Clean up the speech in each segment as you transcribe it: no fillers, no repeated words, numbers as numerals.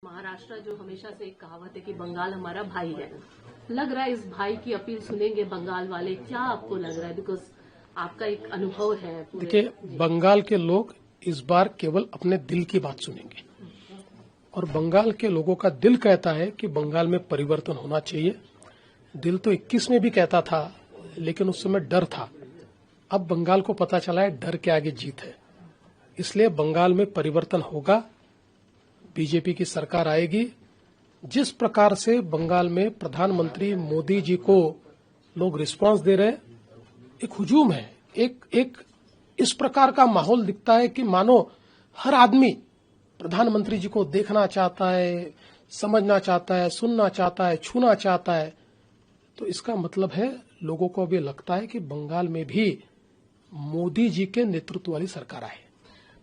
महाराष्ट्र जो हमेशा से एक कहावत है कि बंगाल हमारा भाई है, लग रहा है इस भाई की अपील सुनेंगे बंगाल वाले? क्या आपको लग रहा है? बिकॉज आपका एक अनुभव है। देखिए, बंगाल के लोग इस बार केवल अपने दिल की बात सुनेंगे और बंगाल के लोगों का दिल कहता है कि बंगाल में परिवर्तन होना चाहिए। दिल तो 21 में भी कहता था, लेकिन उस समय डर था। अब बंगाल को पता चला है डर के आगे जीत है, इसलिए बंगाल में परिवर्तन होगा। बीजेपी की सरकार आएगी। जिस प्रकार से बंगाल में प्रधानमंत्री मोदी जी को लोग रिस्पांस दे रहे हैं, एक हुजूम है, एक इस प्रकार का माहौल दिखता है कि मानो हर आदमी प्रधानमंत्री जी को देखना चाहता है, समझना चाहता है, सुनना चाहता है, छूना चाहता है। तो इसका मतलब है लोगों को अभी लगता है कि बंगाल में भी मोदी जी के नेतृत्व वाली सरकार आए।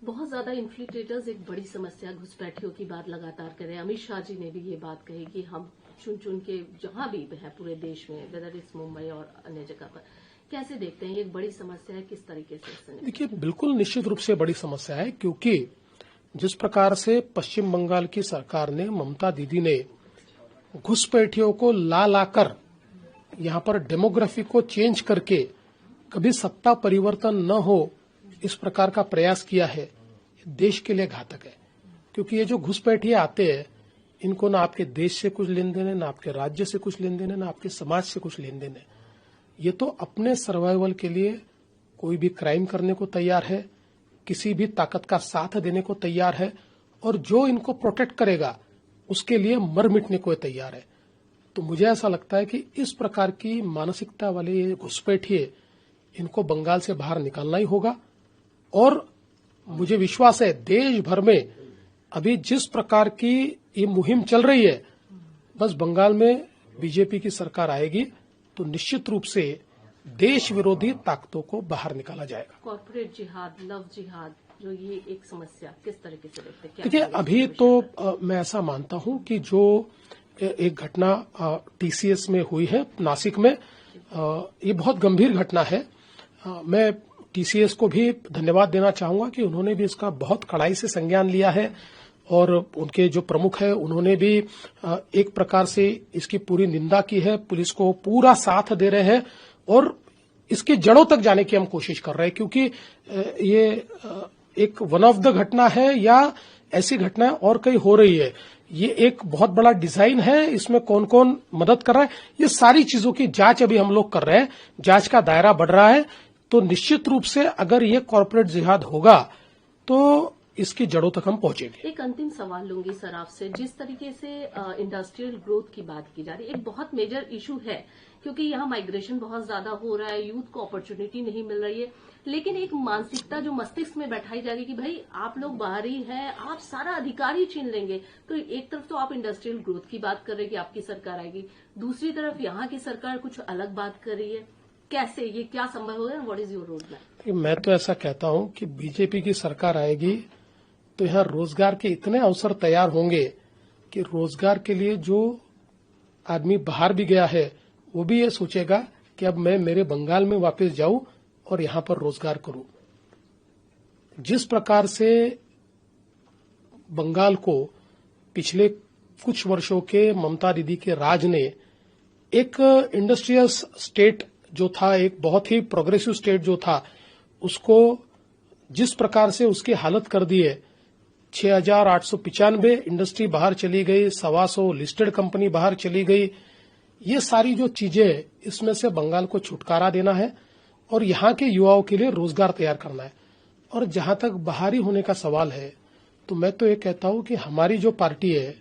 बहुत ज्यादा इन्फ्लिट्रेटर्स एक बड़ी समस्या घुसपैठियों की बात लगातार कर रहे हैं। अमित शाह जी ने भी ये बात कही कि हम चुन चुन के जहां भी है पूरे देश में, वेदर इज मुंबई और अन्य जगह पर, कैसे देखते हैं? ये एक बड़ी समस्या है, किस तरीके से? देखिए, बिल्कुल निश्चित रूप से बड़ी समस्या है, क्योंकि जिस प्रकार से पश्चिम बंगाल की सरकार ने, ममता दीदी ने घुसपैठियों को लाकर यहां पर डेमोग्राफी को चेंज करके कभी सत्ता परिवर्तन न हो, इस प्रकार का प्रयास किया है, देश के लिए घातक है। क्योंकि ये जो घुसपैठिए आते हैं, इनको ना आपके देश से कुछ लेन देन है, ना आपके राज्य से कुछ लेन देन है, ना आपके समाज से कुछ लेन देन है। ये तो अपने सर्वाइवल के लिए कोई भी क्राइम करने को तैयार है, किसी भी ताकत का साथ देने को तैयार है, और जो इनको प्रोटेक्ट करेगा उसके लिए मर मिटने को तैयार है। तो मुझे ऐसा लगता है कि इस प्रकार की मानसिकता वाले ये घुसपैठिए, इनको बंगाल से बाहर निकालना ही होगा। और मुझे विश्वास है देश भर में अभी जिस प्रकार की ये मुहिम चल रही है, बस बंगाल में बीजेपी की सरकार आएगी तो निश्चित रूप से देश विरोधी ताकतों को बाहर निकाला जाएगा। कॉर्पोरेट जिहाद, लव जिहाद, जो ये एक समस्या, किस तरीके से देखते हैं? देखिए, अभी तो मैं ऐसा मानता हूं कि जो एक घटना टीसीएस में हुई है नासिक में, ये बहुत गंभीर घटना है। मैं टीसीएस को भी धन्यवाद देना चाहूंगा कि उन्होंने भी इसका बहुत कड़ाई से संज्ञान लिया है, और उनके जो प्रमुख है उन्होंने भी एक प्रकार से इसकी पूरी निंदा की है, पुलिस को पूरा साथ दे रहे हैं और इसकी जड़ों तक जाने की हम कोशिश कर रहे हैं। क्योंकि ये एक वन ऑफ द घटना है या ऐसी घटना और कई हो रही है, ये एक बहुत बड़ा डिजाइन है, इसमें कौन कौन मदद कर रहा है, ये सारी चीजों की जांच अभी हम लोग कर रहे हैं। जांच का दायरा बढ़ रहा है, तो निश्चित रूप से अगर ये कॉर्पोरेट जिहाद होगा तो इसकी जड़ों तक हम पहुंचेंगे। एक अंतिम सवाल लूंगी सर आपसे। जिस तरीके से इंडस्ट्रियल ग्रोथ की बात की जा रही है, एक बहुत मेजर इशू है, क्योंकि यहाँ माइग्रेशन बहुत ज्यादा हो रहा है, यूथ को अपॉर्चुनिटी नहीं मिल रही है, लेकिन एक मानसिकता जो मस्तिष्क में बैठाई जा रही है कि भाई आप लोग बाहरी हैं, आप सारा अधिकार ही छीन लेंगे। तो एक तरफ तो आप इंडस्ट्रियल ग्रोथ की बात कर रहे हैं कि आपकी सरकार आएगी, दूसरी तरफ यहाँ की सरकार कुछ अलग बात कर रही है। कैसे ये क्या संभव होगा? What is your road map? मैं तो ऐसा कहता हूं कि बीजेपी की सरकार आएगी तो यहाँ रोजगार के इतने अवसर तैयार होंगे कि रोजगार के लिए जो आदमी बाहर भी गया है वो भी ये सोचेगा कि अब मैं मेरे बंगाल में वापस जाऊं और यहां पर रोजगार करूं। जिस प्रकार से बंगाल को पिछले कुछ वर्षों के ममता दीदी के राज ने एक इंडस्ट्रियल स्टेट जो था, एक बहुत ही प्रोग्रेसिव स्टेट जो था, उसको जिस प्रकार से उसकी हालत कर दी है, 6,895 इंडस्ट्री बाहर चली गई, 125 लिस्टेड कंपनी बाहर चली गई। ये सारी जो चीजें, इसमें से बंगाल को छुटकारा देना है और यहाँ के युवाओं के लिए रोजगार तैयार करना है। और जहां तक बाहरी होने का सवाल है, तो मैं तो ये कहता हूं कि हमारी जो पार्टी है,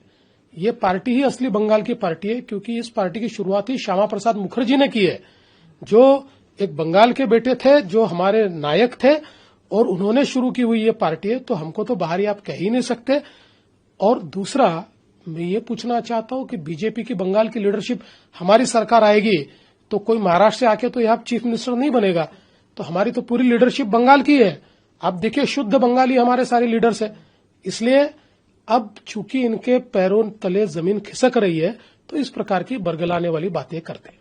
ये पार्टी ही असली बंगाल की पार्टी है, क्योंकि इस पार्टी की शुरुआत ही श्यामा प्रसाद मुखर्जी ने की है, जो एक बंगाल के बेटे थे, जो हमारे नायक थे, और उन्होंने शुरू की हुई ये पार्टी है। तो हमको तो बाहरी आप कह ही नहीं सकते। और दूसरा, मैं ये पूछना चाहता हूं कि बीजेपी की बंगाल की लीडरशिप, हमारी सरकार आएगी तो कोई महाराष्ट्र से आके तो यहाँ चीफ मिनिस्टर नहीं बनेगा, तो हमारी तो पूरी लीडरशिप बंगाल की है। आप देखिए, शुद्ध बंगाली हमारे सारे लीडर्स हैं। इसलिए अब चूंकि इनके पैरों तले जमीन खिसक रही है, तो इस प्रकार की बरगलाने वाली बातें करते हैं।